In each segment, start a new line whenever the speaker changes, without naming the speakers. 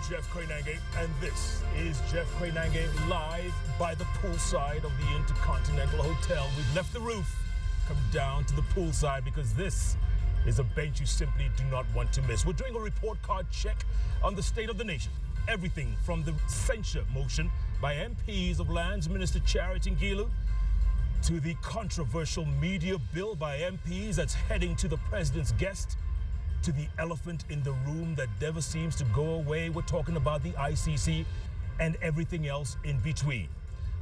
Jeff Koinange, and this is Jeff Koinange live by the poolside of the Intercontinental Hotel. We've left the roof, come down to the poolside because this is a bench you simply do not want to miss. We're doing a report card check on the state of the nation. Everything from the censure motion by MPs of Lands Minister Charity Ngilu to the controversial media bill by MPs that's heading to the president's guest, to the elephant in the room that never seems to go away. We're talking about the ICC and everything else in between.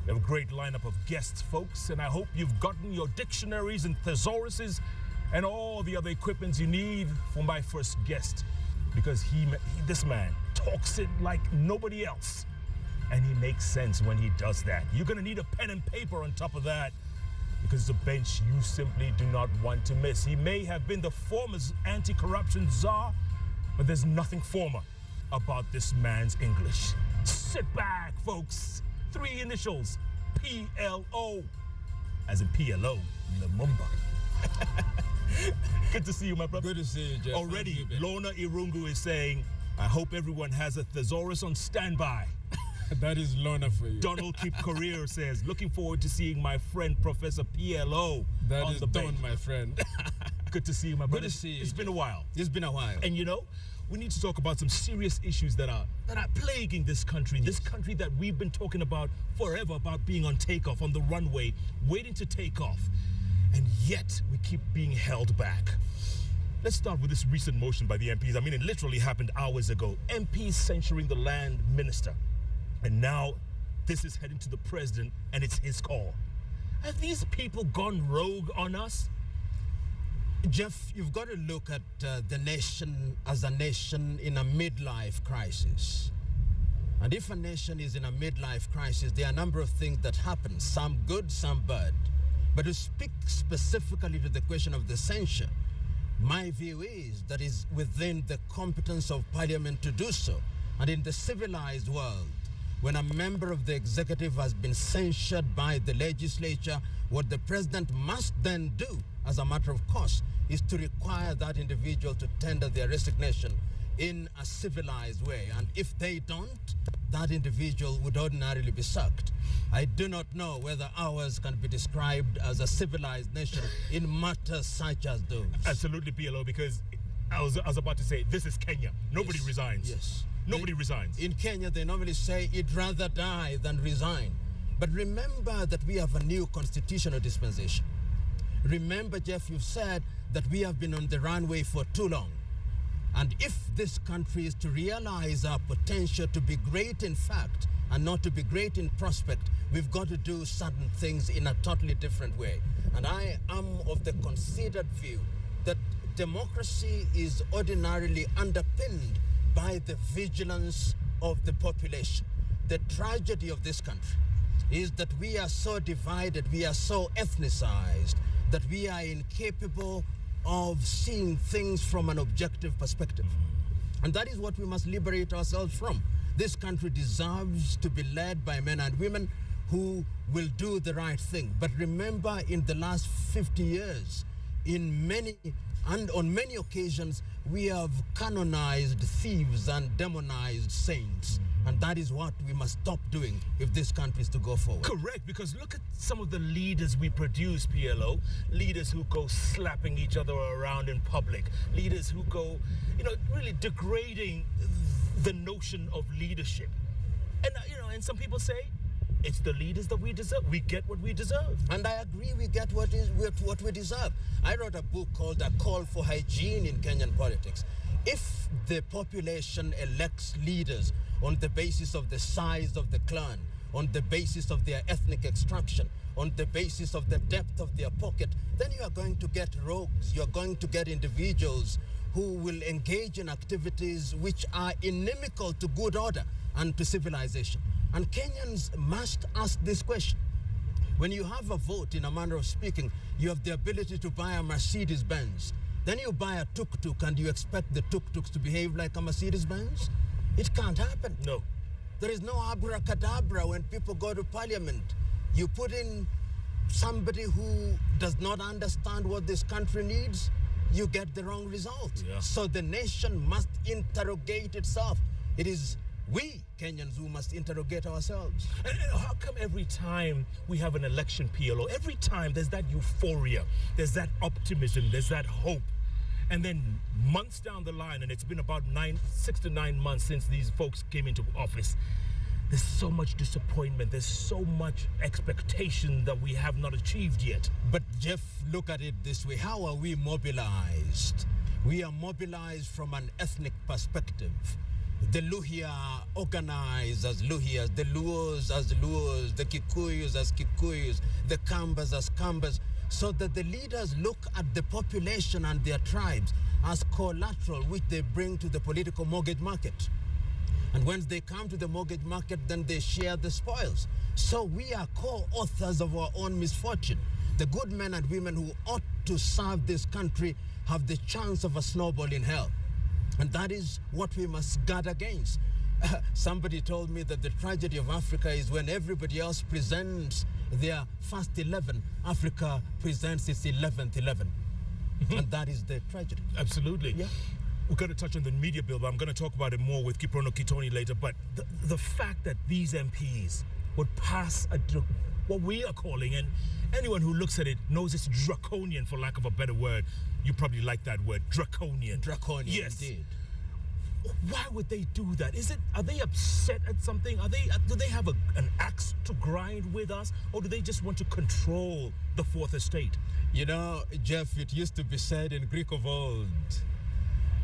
We have a great lineup of guests, folks, and I hope you've gotten your dictionaries and thesauruses and all the other equipments you need for my first guest, because this man talks it like nobody else, and he makes sense when he does that. You're going to need a pen and paper on top of that, because it's a bench you simply do not want to miss. He may have been the former anti-corruption czar, but there's nothing former about this man's English. Sit back, folks. 3 initials, PLO, as in PLO, Lumumba. Good to see you, my brother.
Good to see you, Jeff.
Already, Lorna Irungu is saying, I hope everyone has a thesaurus on standby.
That is Lorna for you.
Donald Keep Career says, looking forward to seeing my friend Professor PLO
that
on
is
the bench.
Don, my friend.
Good to see you, my brother.
Good to see you.
It's been a while.
It's been a while.
And you know, we need to talk about some serious issues that are plaguing this country. Yes. This country that we've been talking about forever, about being on takeoff, on the runway, waiting to take off. And yet we keep being held back. Let's start with this recent motion by the MPs. I mean, it literally happened hours ago. MPs censuring the land minister. And now this is heading to the president, and it's his call. Have these people gone rogue on us?
Jeff, you've got to look at the nation as a nation in a midlife crisis. And if a nation is in a midlife crisis, there are a number of things that happen, some good, some bad. But to speak specifically to the question of the censure, my view is that it's within the competence of Parliament to do so. And in the civilized world, when a member of the executive has been censured by the legislature, what the president must then do, as a matter of course, is to require that individual to tender their resignation in a civilized way. And if they don't, that individual would ordinarily be sacked. I do not know whether ours can be described as a civilized nation in matters such as those.
Absolutely, PLO, because I was about to say, this is Kenya. Nobody resigns.
Yes.
Nobody resigns.
In Kenya, they normally say, "I'd rather die than resign." But remember that we have a new constitutional dispensation. Remember, Jeff, you've said that we have been on the runway for too long. And if this country is to realize our potential to be great in fact and not to be great in prospect, we've got to do certain things in a totally different way. And I am of the considered view that democracy is ordinarily underpinned by the vigilance of the population. The tragedy of this country is that we are so divided, we are so ethnicized, that we are incapable of seeing things from an objective perspective. And that is what we must liberate ourselves from. This country deserves to be led by men and women who will do the right thing. But remember, in the last 50 years, on many occasions, we have canonized thieves and demonized saints. And that is what we must stop doing if this country is to go forward.
Correct, because look at some of the leaders we produce, PLO. Leaders who go slapping each other around in public. Leaders who go, really degrading the notion of leadership. And, and some people say, it's the leaders that we deserve. We get what we deserve.
And I agree, we get what we deserve. I wrote a book called A Call for Hygiene in Kenyan Politics. If the population elects leaders on the basis of the size of the clan, on the basis of their ethnic extraction, on the basis of the depth of their pocket, then you are going to get rogues. You are going to get individuals who will engage in activities which are inimical to good order and to civilization. And Kenyans must ask this question. When you have a vote, in a manner of speaking, you have the ability to buy a Mercedes-Benz. Then you buy a tuk-tuk and you expect the tuk-tuks to behave like a Mercedes-Benz? It can't happen.
No.
There is no abracadabra when people go to parliament. You put in somebody who does not understand what this country needs, you get the wrong result.
Yeah.
So the nation must interrogate itself. It is we Kenyans who must interrogate ourselves.
And how come every time we have an election PLO, every time there's that euphoria, there's that optimism, there's that hope, and then months down the line, and it's been about 6 to 9 months since these folks came into office, there's so much disappointment, there's so much expectation that we have not achieved yet.
But Jeff, look at it this way. How are we mobilized? We are mobilized from an ethnic perspective. The Luhya organized as Luhyas, the Luos as Luos, the Kikuyus as Kikuyus, the Kambas as Kambas, so that the leaders look at the population and their tribes as collateral which they bring to the political mortgage market. And once they come to the mortgage market, then they share the spoils. So we are co-authors of our own misfortune. The good men and women who ought to serve this country have the chance of a snowball in hell. And that is what we must guard against. Somebody told me that the tragedy of Africa is when everybody else presents their first 11, Africa presents its 11th 11. And that is the tragedy.
Absolutely.
Yeah.
We're going to touch on the media bill, but I'm going to talk about it more with Kiprono Kitoni later. But the fact that these MPs would pass what we are calling, and anyone who looks at it knows it's draconian, for lack of a better word. You probably like that word, draconian.
Draconian,
yes.
Indeed.
Why would they do that? Are they upset at something? Do they have an axe to grind with us, or do they just want to control the Fourth Estate?
You know, Jeff, it used to be said in Greek of old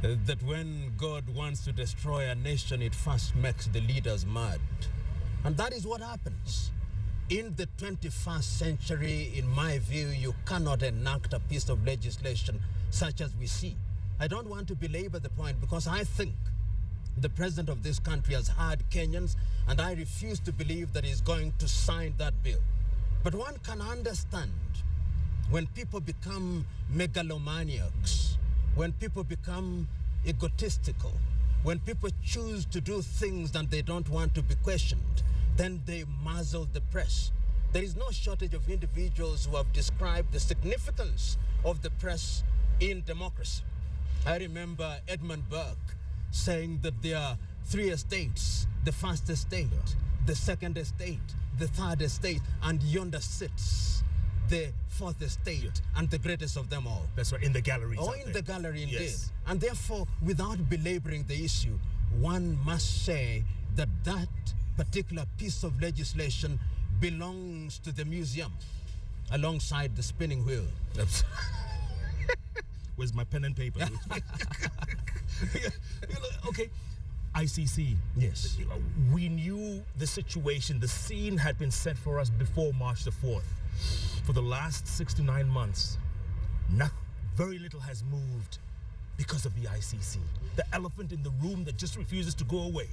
that when God wants to destroy a nation, it first makes the leaders mad. And that is what happens. In the 21st century, in my view, you cannot enact a piece of legislation such as we see. I don't want to belabor the point because I think the president of this country has heard Kenyans, and I refuse to believe that he's going to sign that bill. But one can understand when people become megalomaniacs, when people become egotistical, when people choose to do things that they don't want to be questioned, then they muzzle the press. There is no shortage of individuals who have described the significance of the press in democracy. I remember Edmund Burke saying that there are 3 estates: the first estate, the second estate, the third estate, and yonder sits the fourth estate, and the greatest of them all.
That's right, in the gallery.
Oh, in the gallery, indeed.
Yes.
And therefore, without belaboring the issue, one must say that that particular piece of legislation belongs to the museum alongside the spinning wheel.
Where's my pen and paper? Okay, ICC.
Yes.
We knew the situation, the scene had been set for us before March the 4th. For the last 6 to 9 months, very little has moved because of the ICC. The elephant in the room that just refuses to go away.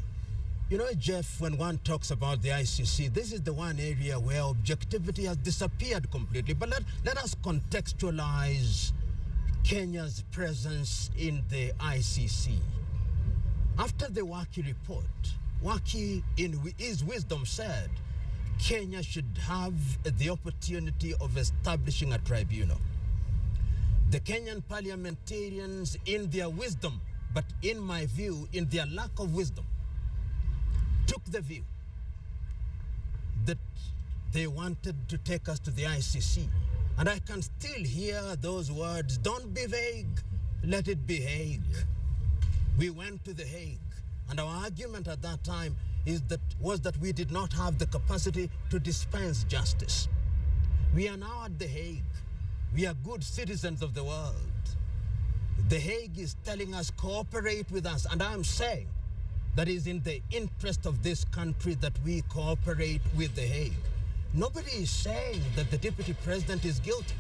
You know, Jeff, when one talks about the ICC, this is the one area where objectivity has disappeared completely. But let us contextualize Kenya's presence in the ICC. After the Waki report, Waki, in his wisdom, said Kenya should have the opportunity of establishing a tribunal. The Kenyan parliamentarians, in their wisdom, but in my view, in their lack of wisdom, took the view that they wanted to take us to the ICC. And I can still hear those words, don't be vague, let it be Hague. We went to the Hague, and our argument at that time was that we did not have the capacity to dispense justice. We are now at the Hague. We are good citizens of the world. The Hague is telling us, cooperate with us, and I'm saying that is in the interest of this country that we cooperate with the Hague. Nobody is saying that the deputy president is guilty.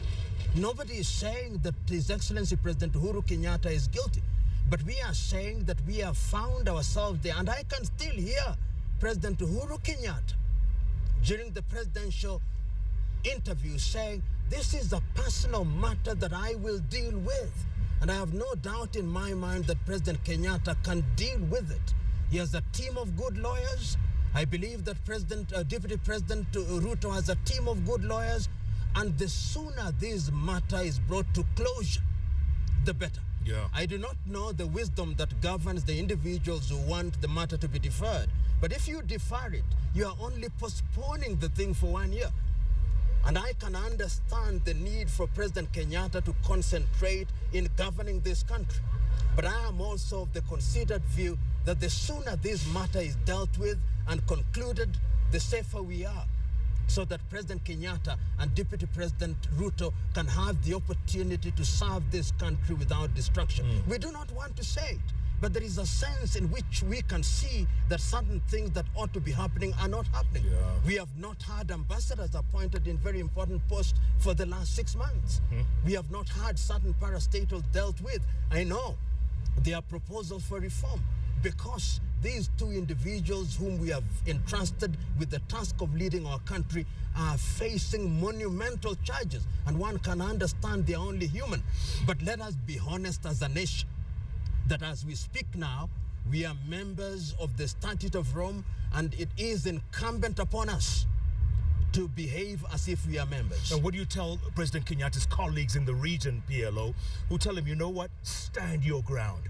Nobody is saying that His Excellency President Uhuru Kenyatta is guilty. But we are saying that we have found ourselves there. And I can still hear President Uhuru Kenyatta during the presidential interview saying, this is a personal matter that I will deal with. And I have no doubt in my mind that President Kenyatta can deal with it. He has a team of good lawyers. I believe that Deputy President Ruto has a team of good lawyers, and the sooner this matter is brought to closure, the better.
Yeah.
I do not know the wisdom that governs the individuals who want the matter to be deferred. But if you defer it, you are only postponing the thing for 1 year. And I can understand the need for President Kenyatta to concentrate in governing this country. But I am also of the considered view that the sooner this matter is dealt with and concluded, the safer we are, so that President Kenyatta and Deputy President Ruto can have the opportunity to serve this country without distraction. We do not want to say it, but there is a sense in which we can see that certain things that ought to be happening are not happening.
Yeah.
We have not had ambassadors appointed in very important posts for the last 6 months. We have not had certain parastatals dealt with. I know their proposals for reform, because these two individuals whom we have entrusted with the task of leading our country are facing monumental charges, and one can understand they are only human. But let us be honest as a nation, that as we speak now, we are members of the Statute of Rome, and it is incumbent upon us to behave as if we are members.
And what do you tell President Kenyatta's colleagues in the region, PLO, who tell him, you know what, stand your ground?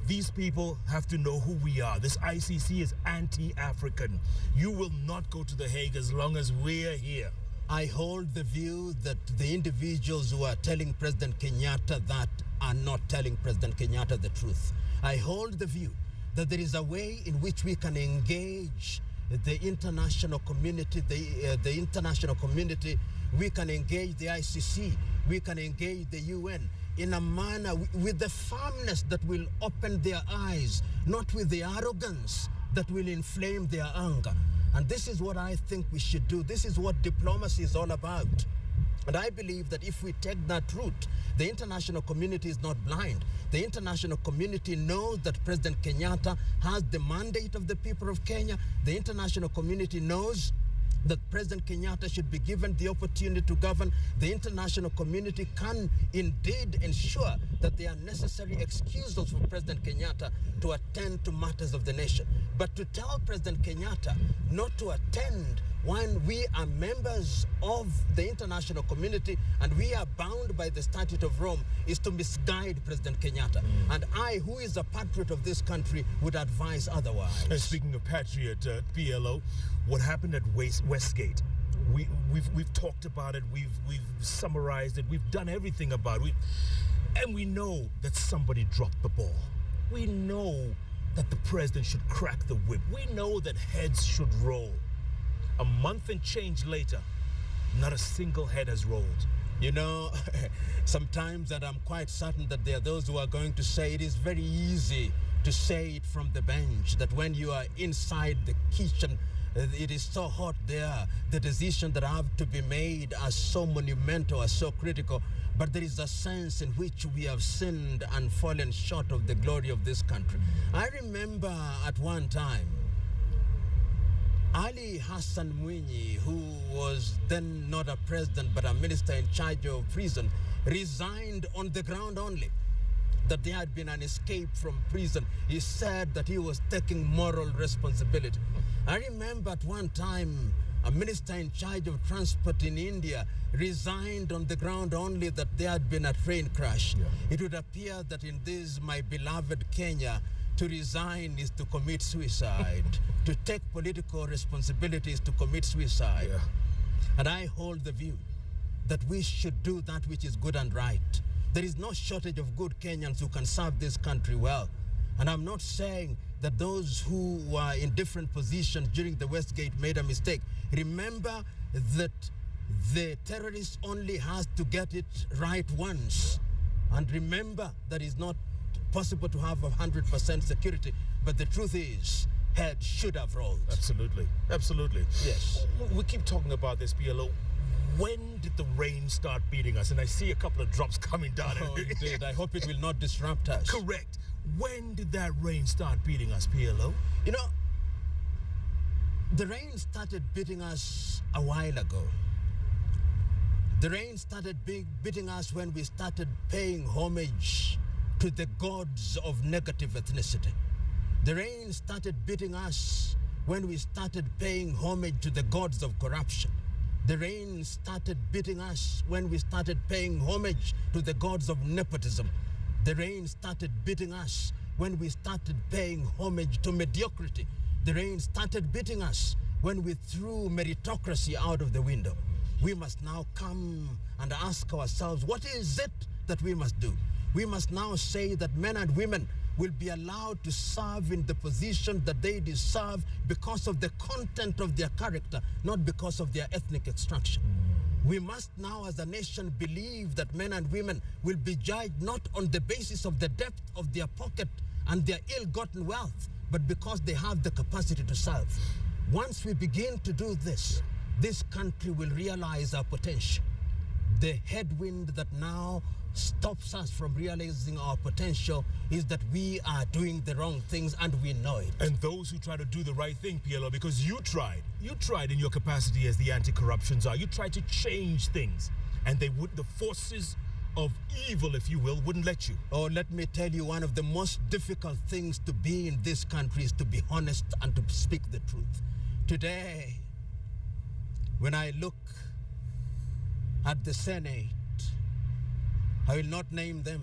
These people have to know who we are. This ICC is anti-African. You will not go to The Hague as long as we're here.
I hold the view that the individuals who are telling President Kenyatta that are not telling President Kenyatta the truth. I hold the view that there is a way in which we can engage the international community, the international community. We can engage the ICC. We can engage the UN in a manner with the firmness that will open their eyes, not with the arrogance that will inflame their anger. And this is what I think we should do. This is what diplomacy is all about. And I believe that if we take that route, the international community is not blind. The international community knows that President Kenyatta has the mandate of the people of Kenya. The international community knows that President Kenyatta should be given the opportunity to govern. The international community can indeed ensure that there are necessary excusals for President Kenyatta to attend to matters of the nation. But to tell President Kenyatta not to attend when we are members of the international community and we are bound by the Statute of Rome is to misguide President Kenyatta. And I, who is a patriot of this country, would advise otherwise.
And speaking of patriot, PLO, what happened at Westgate? We've talked about it. We've summarized it. We've done everything about it. And we know that somebody dropped the ball. We know that the president should crack the whip. We know that heads should roll. A month and change later, not a single head has rolled.
You know, sometimes that I'm quite certain that there are those who are going to say it is very easy to say it from the bench, that when you are inside the kitchen, it is so hot there, the decisions that have to be made are so monumental, are so critical. But there is a sense in which we have sinned and fallen short of the glory of this country. I remember at one time, Ali Hassan Mwinyi, who was then not a president but a minister in charge of prison, resigned on the ground only that there had been an escape from prison. He said that he was taking moral responsibility. I remember at one time a minister in charge of transport in India resigned on the ground only that there had been a train crash.
Yeah.
It would appear that in this, my beloved Kenya, to resign is to commit suicide. To take political responsibility is to commit suicide.
Yeah.
And I hold the view that we should do that which is good and right. There is no shortage of good Kenyans who can serve this country well. And I'm not saying that those who were in different positions during the Westgate made a mistake. Remember that the terrorist only has to get it right once. And remember that it's not possible to have 100% security. But the truth is, head should have rolled.
Absolutely. Absolutely.
Yes.
We keep talking about this, PLO. When did the rain start beating us? And I see a couple of drops coming down.
Oh, indeed. I hope it will not disrupt us.
Correct. When did that rain start beating us, PLO?
You know, the rain started beating us a while ago. The rain started beating us when we started paying homage to the gods of negative ethnicity. The rain started beating us when we started paying homage to the gods of corruption. The rain started beating us when we started paying homage to the gods of nepotism. The rain started beating us when we started paying homage to mediocrity. The rain started beating us when we threw meritocracy out of the window. We must now come and ask ourselves, what is it that we must do? We must now say that men and women will be allowed to serve in the position that they deserve because of the content of their character, not because of their ethnic extraction. We must now as a nation believe that men and women will be judged not on the basis of the depth of their pocket and their ill-gotten wealth, but because they have the capacity to serve. Once we begin to do this, this country will realize our potential. The headwind that now stops us from realizing our potential is that we are doing the wrong things and we know it.
And those who try to do the right thing, PLO, because you tried in your capacity as the anti-corruption czar, you tried to change things, and the forces of evil, if you will, wouldn't let you.
Oh, let me tell you, one of the most difficult things to be in this country is to be honest and to speak the truth. Today, when I look at the Senate, I will not name them,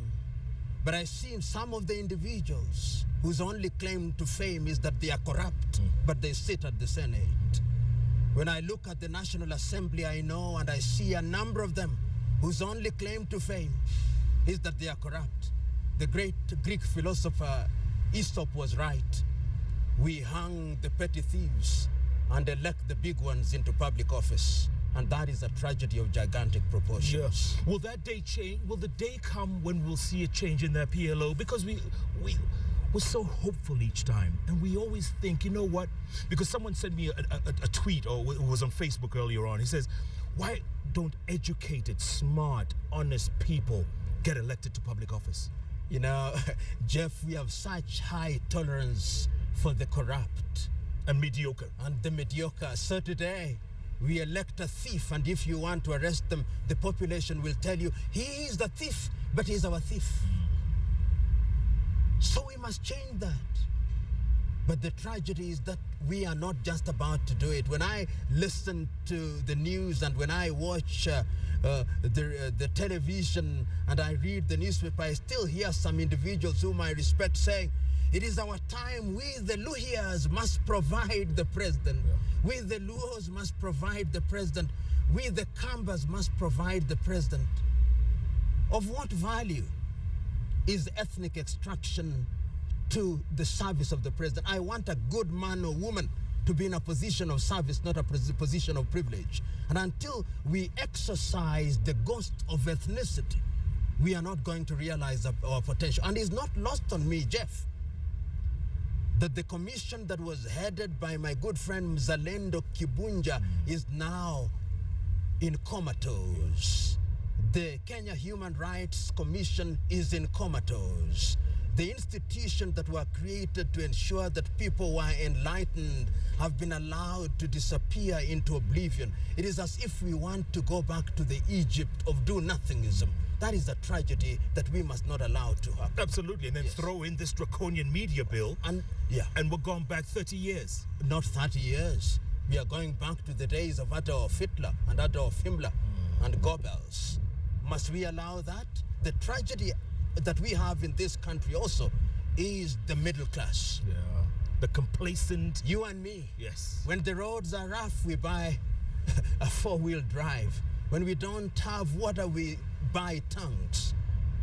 but I see some of the individuals whose only claim to fame is that they are corrupt, but they sit at the Senate. When I look at the National Assembly, I know and I see a number of them whose only claim to fame is that they are corrupt. The great Greek philosopher Aesop was right. We hang the petty thieves and elect the big ones into public office. And that is a tragedy of gigantic proportions.
Yes. Will that day change? Will the day come when we'll see a change in that PLO? Because we're so hopeful each time. And we always think, you know what? Because someone sent me a tweet, or it was on Facebook earlier on. He says, why don't educated, smart, honest people get elected to public office?
You know, Jeff, we have such high tolerance for the corrupt.
And mediocre.
And the mediocre. So today, we elect a thief, and if you want to arrest them, the population will tell you, he is the thief, but he's our thief. So we must change that. But the tragedy is that we are not just about to do it. When I listen to the news and when I watch the television and I read the newspaper, I still hear some individuals whom I respect saying, it is our time. We, the Luhias, must provide the president. Yeah. We, the Luos, must provide the president. We, the Kambas, must provide the president. Of what value is ethnic extraction to the service of the president? I want a good man or woman to be in a position of service, not a position of privilege. And until we exercise the ghost of ethnicity, we are not going to realize our potential. And it's not lost on me, Jeff, that the commission that was headed by my good friend Mzalendo Kibunja is now in comatose. The Kenya Human Rights Commission is in comatose. The institutions that were created to ensure that people were enlightened have been allowed to disappear into oblivion. It is as if we want to go back to the Egypt of do-nothingism. That is a tragedy that we must not allow to happen.
Absolutely, and then throw in this draconian media bill, and we're going back 30 years.
Not 30 years. We are going back to the days of Adolf Hitler and Adolf Himmler and Goebbels. Must we allow that? The tragedy that we have in this country also is the middle class.
Yeah, the complacent.
You and me.
Yes.
When the roads are rough, we buy a four-wheel drive. When we don't have water, we buy tanks.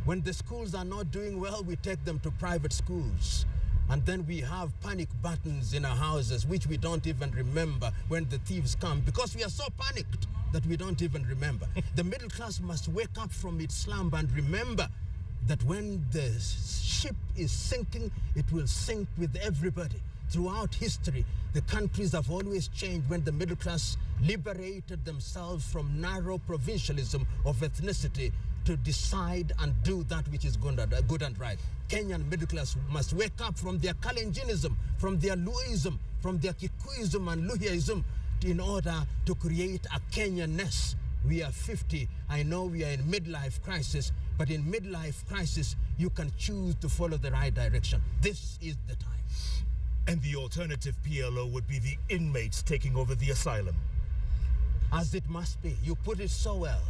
When the schools are not doing well, we take them to private schools. And then we have panic buttons in our houses, which we don't even remember when the thieves come, because we are so panicked that we don't even remember. The middle class must wake up from its slumber and remember that when the ship is sinking, it will sink with everybody. Throughout history, the countries have always changed when the middle class liberated themselves from narrow provincialism of ethnicity to decide and do that which is good and right. Kenyan middle class must wake up from their Kalenjinism, from their Luism, from their Kikuism and Luhiaism in order to create a Kenyanness. We are 50. I know we are in midlife crisis, but in midlife crisis, you can choose to follow the right direction. This is the time.
And the alternative PLO would be the inmates taking over the asylum.
As it must be. You put it so well.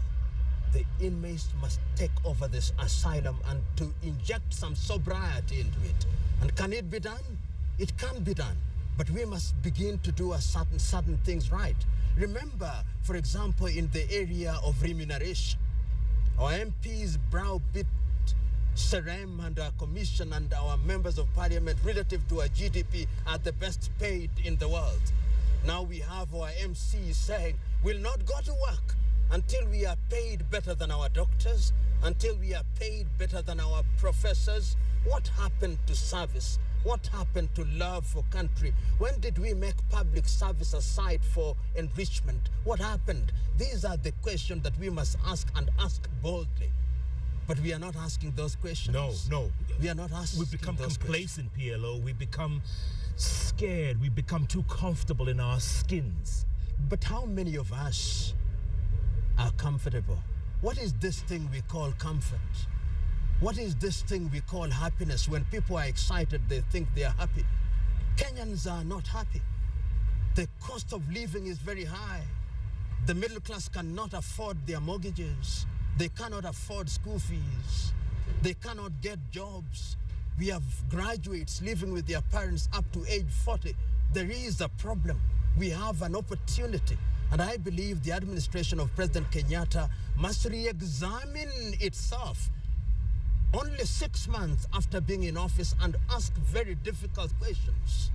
the inmates must take over this asylum and to inject some sobriety into it. And can it be done? It can be done. But we must begin to do certain things right. Remember, for example, in the area of remuneration, our MPs browbeat Serem and our commission and our members of parliament relative to our GDP are the best paid in the world. Now we have our MCs saying we'll not go to work until we are paid better than our doctors, until we are paid better than our professors. What happened to service? What happened to love for country? When did we make public service a site for enrichment? What happened? These are the questions that we must ask, and ask boldly. But we are not asking those questions.
No.
We are not asking.
We become complacent, PLO. We become scared. We become too comfortable in our skins.
But how many of us are comfortable? What is this thing we call comfort? What is this thing we call happiness? When people are excited, they think they are happy. Kenyans are not happy. The cost of living is very high. The middle class cannot afford their mortgages. They cannot afford school fees. They cannot get jobs. We have graduates living with their parents up to age 40. There is a problem. We have an opportunity. And I believe the administration of President Kenyatta must re-examine itself only 6 months after being in office and ask very difficult questions.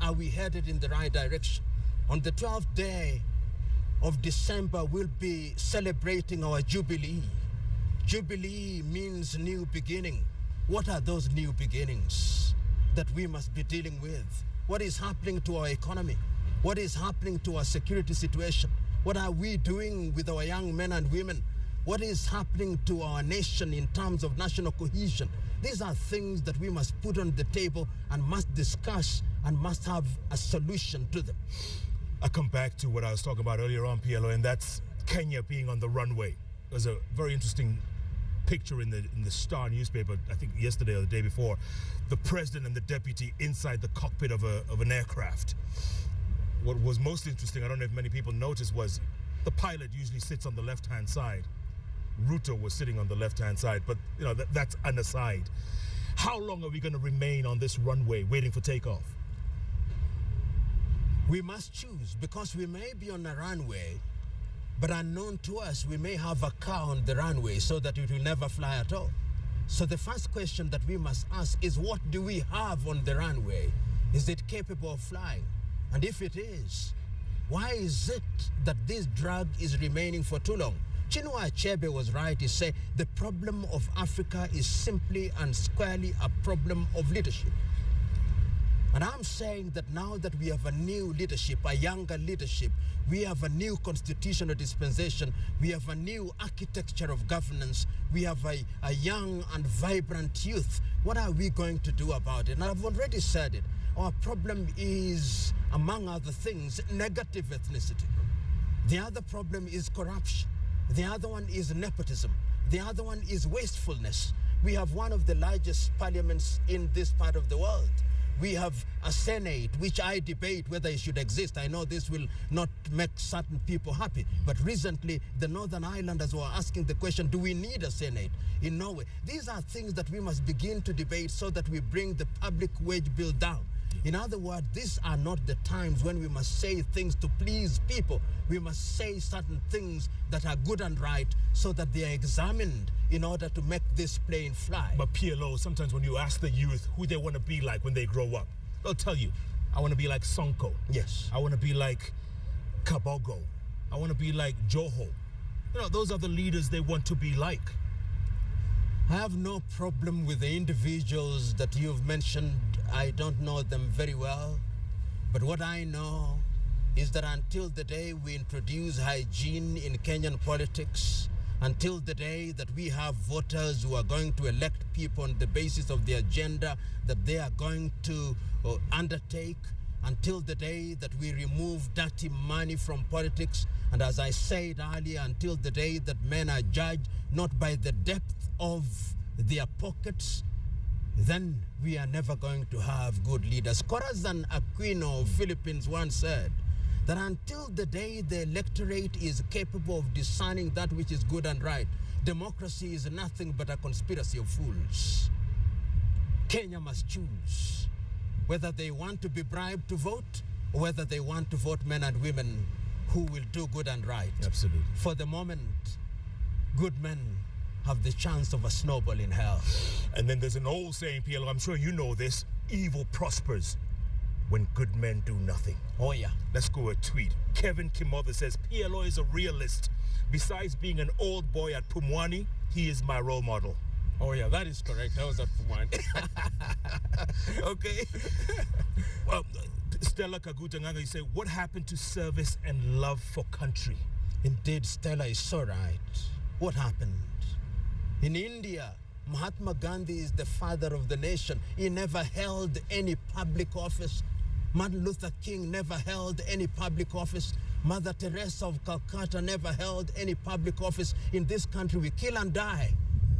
Are we headed in the right direction? On the 12th day of December, we'll be celebrating our Jubilee. Jubilee means new beginning. What are those new beginnings that we must be dealing with? What is happening to our economy? What is happening to our security situation? What are we doing with our young men and women? What is happening to our nation in terms of national cohesion? These are things that we must put on the table and must discuss and must have a solution to them.
I come back to what I was talking about earlier on, PLO, and that's Kenya being on the runway. There's a very interesting picture in the Star newspaper, I think yesterday or the day before, the president and the deputy inside the cockpit of an aircraft. What was most interesting, I don't know if many people noticed, was the pilot usually sits on the left-hand side. Ruto was sitting on the left-hand side, but you know that's an aside. How long are we going to remain on this runway waiting for takeoff?
We must choose, because we may be on a runway, but unknown to us, we may have a car on the runway so that it will never fly at all. So the first question that we must ask is, what do we have on the runway? Is it capable of flying? And if it is, why is it that this drug is remaining for too long? Chinua Achebe was right. He said the problem of Africa is simply and squarely a problem of leadership. And I'm saying that now that we have a new leadership, a younger leadership, we have a new constitutional dispensation, we have a new architecture of governance, we have a young and vibrant youth. What are we going to do about it? And I've already said it. Our problem is, among other things, negative ethnicity. The other problem is corruption. The other one is nepotism. The other one is wastefulness. We have one of the largest parliaments in this part of the world. We have a Senate, which I debate whether it should exist. I know this will not make certain people happy. But recently, the Northern Islanders were asking the question, do we need a Senate in Norway? These are things that we must begin to debate so that we bring the public wage bill down. In other words, these are not the times when we must say things to please people. We must say certain things that are good and right so that they are examined in order to make this plane fly.
But PLO, sometimes when you ask the youth who they want to be like when they grow up, they'll tell you, I want to be like Sonko.
Yes.
I want to be like Kabogo. I want to be like Joho. You know, those are the leaders they want to be like.
I have no problem with the individuals that you've mentioned. I don't know them very well. But what I know is that until the day we introduce hygiene in Kenyan politics, until the day that we have voters who are going to elect people on the basis of the agenda that they are going to undertake, until the day that we remove dirty money from politics, and as I said earlier, until the day that men are judged not by the depth of their pockets, then we are never going to have good leaders. Corazon Aquino of Philippines once said that until the day the electorate is capable of discerning that which is good and right, democracy is nothing but a conspiracy of fools. Kenya must choose whether they want to be bribed to vote or whether they want to vote men and women who will do good and right.
Absolutely.
For the moment, good men have the chance of a snowball in hell.
And then there's an old saying, PLO, I'm sure you know this, evil prospers when good men do nothing.
Oh, yeah.
Let's go a tweet. Kevin Kimother says, PLO is a realist. Besides being an old boy at Pumwani, he is my role model.
Oh, yeah, that is correct. I was at Pumwani.
Okay. Well, Stella Kagutanganga, you say, what happened to service and love for country?
Indeed, Stella is so right. What happened? In India, Mahatma Gandhi is the father of the nation. He never held any public office. Martin Luther King never held any public office. Mother Teresa of Calcutta never held any public office. In this country, we kill and die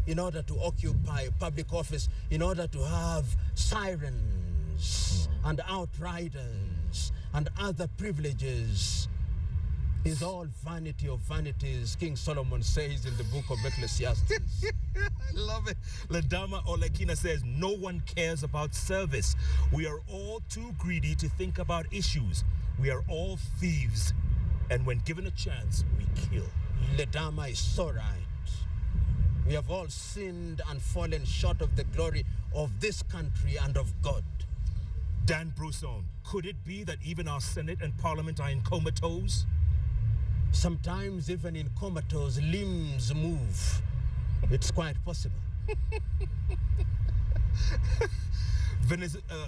in order to occupy public office, in order to have sirens and outriders and other privileges. Is all vanity of vanities, King Solomon says in the book of Ecclesiastes.
I love it. Ladama Olekina says, no one cares about service. We are all too greedy to think about issues. We are all thieves. And when given a chance, we kill.
Ladama is so right. We have all sinned and fallen short of the glory of this country and of God.
Dan Brousson, could it be that even our Senate and Parliament are in comatose?
Sometimes even in comatose, limbs move. It's quite possible.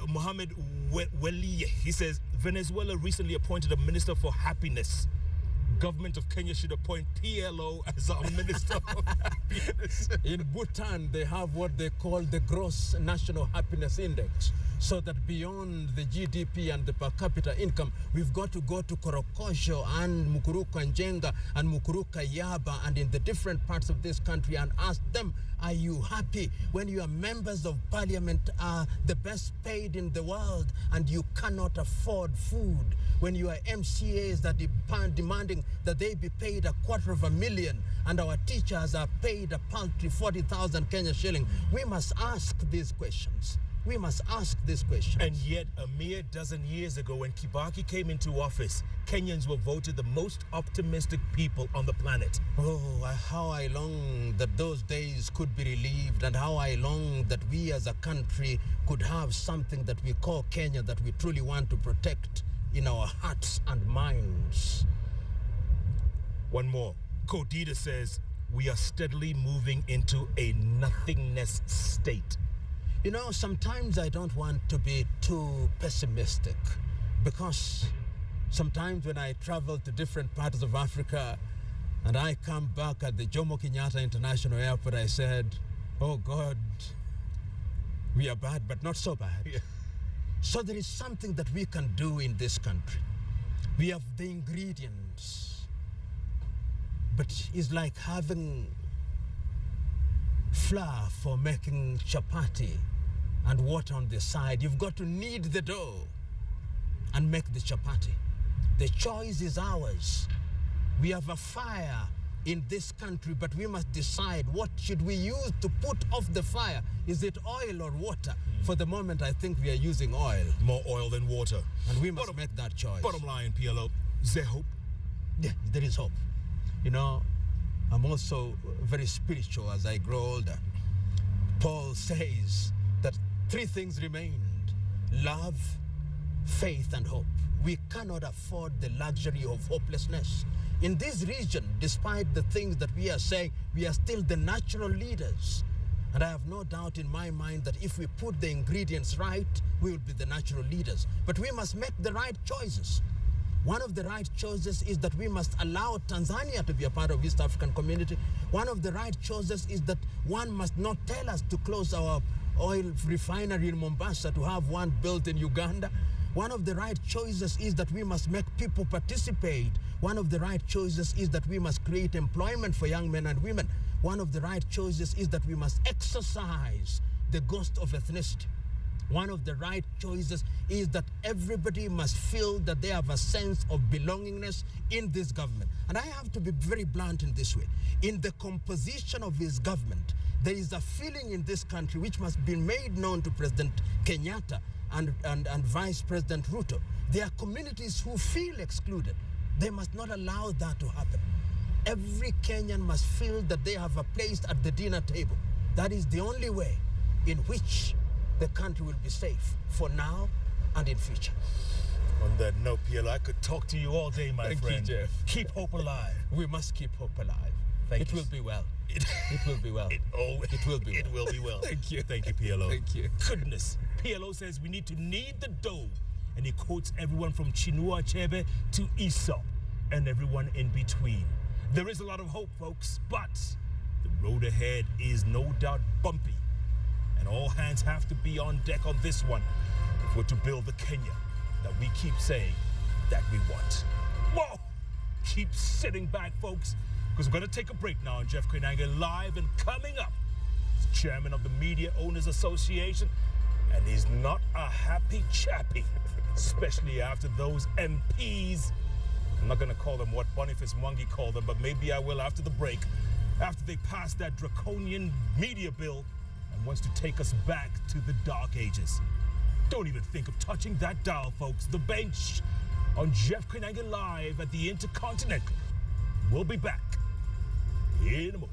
Mohammed Weli, he says, Venezuela recently appointed a minister for happiness. Government of Kenya should appoint PLO as our minister of happiness.
In Bhutan, they have what they call the gross national happiness index. So that beyond the GDP and the per capita income, we've got to go to Korokosho and Mukuruka Njenga and Mukuruka Yaba and in the different parts of this country and ask them, are you happy when your members of parliament are the best paid in the world and you cannot afford food? When your MCAs are demanding that they be paid $250,000 and our teachers are paid a paltry 40,000 Kenya shilling, we must ask these questions. We must ask this question.
And yet, a mere dozen years ago, when Kibaki came into office, Kenyans were voted the most optimistic people on the planet.
Oh, how I long that those days could be relieved, and how I long that we as a country could have something that we call Kenya that we truly want to protect in our hearts and minds.
One more. Kodida says, we are steadily moving into a nothingness state.
You know, sometimes I don't want to be too pessimistic because sometimes when I travel to different parts of Africa and I come back at the Jomo Kenyatta International Airport, I said, oh God, we are bad, but not so bad. Yeah. So there is something that we can do in this country. We have the ingredients, but it's like having flour for making chapati and water on the side. You've got to knead the dough and make the chapati. The choice is ours. We have a fire in this country, but we must decide what should we use to put off the fire. Is it oil or water? For the moment, I think we are using oil.
More oil than water.
And we must make that choice.
Bottom line, PLO, is there hope?
Yeah, there is hope. You know, I'm also very spiritual as I grow older. Paul says that 3 things remained: love, faith, and hope. We cannot afford the luxury of hopelessness. In this region, despite the things that we are saying, we are still the natural leaders. And I have no doubt in my mind that if we put the ingredients right, we will be the natural leaders. But we must make the right choices. One of the right choices is that we must allow Tanzania to be a part of East African community. One of the right choices is that one must not tell us to close our oil refinery in Mombasa to have one built in Uganda. One of the right choices is that we must make people participate. One of the right choices is that we must create employment for young men and women. One of the right choices is that we must exercise the ghost of ethnicity. one of the right choices is that everybody must feel that they have a sense of belongingness in this government. And I have to be very blunt in this way. In the composition of his government, there is a feeling in this country which must be made known to President Kenyatta and Vice President Ruto. There are communities who feel excluded. They must not allow that to happen. Every Kenyan must feel that they have a place at the dinner table. That is the only way in which the country will be safe for now and in future.
On that note, PLO, I could talk to you all day, my friend.
Thank you, Jeff.
Keep hope alive.
We must keep hope alive.
Thank you.
It will be well. It will be well.
It will be well.
It will be well.
Thank you.
Thank you, PLO.
Thank you.
Goodness. PLO says we need to knead the dough. And he quotes everyone from Chinua Achebe to Aesop and everyone in between. There is a lot of hope, folks, but the road ahead is no doubt bumpy. And all hands have to be on deck on this one if we're to build the Kenya that we keep saying that we want. Whoa! Keep sitting back, folks, because we're going to take a break now on Jeff Koinange Live, and coming up, he's chairman of the Media Owners Association, and he's not a happy chappy, especially after those MPs. I'm not going to call them what Boniface Mwangi called them, but maybe I will after the break, after they pass that draconian media bill and wants to take us back to the dark ages. Don't even think of touching that dial, folks. The Bench on Jeff Koinange Live at the Intercontinental. We'll be back in a moment.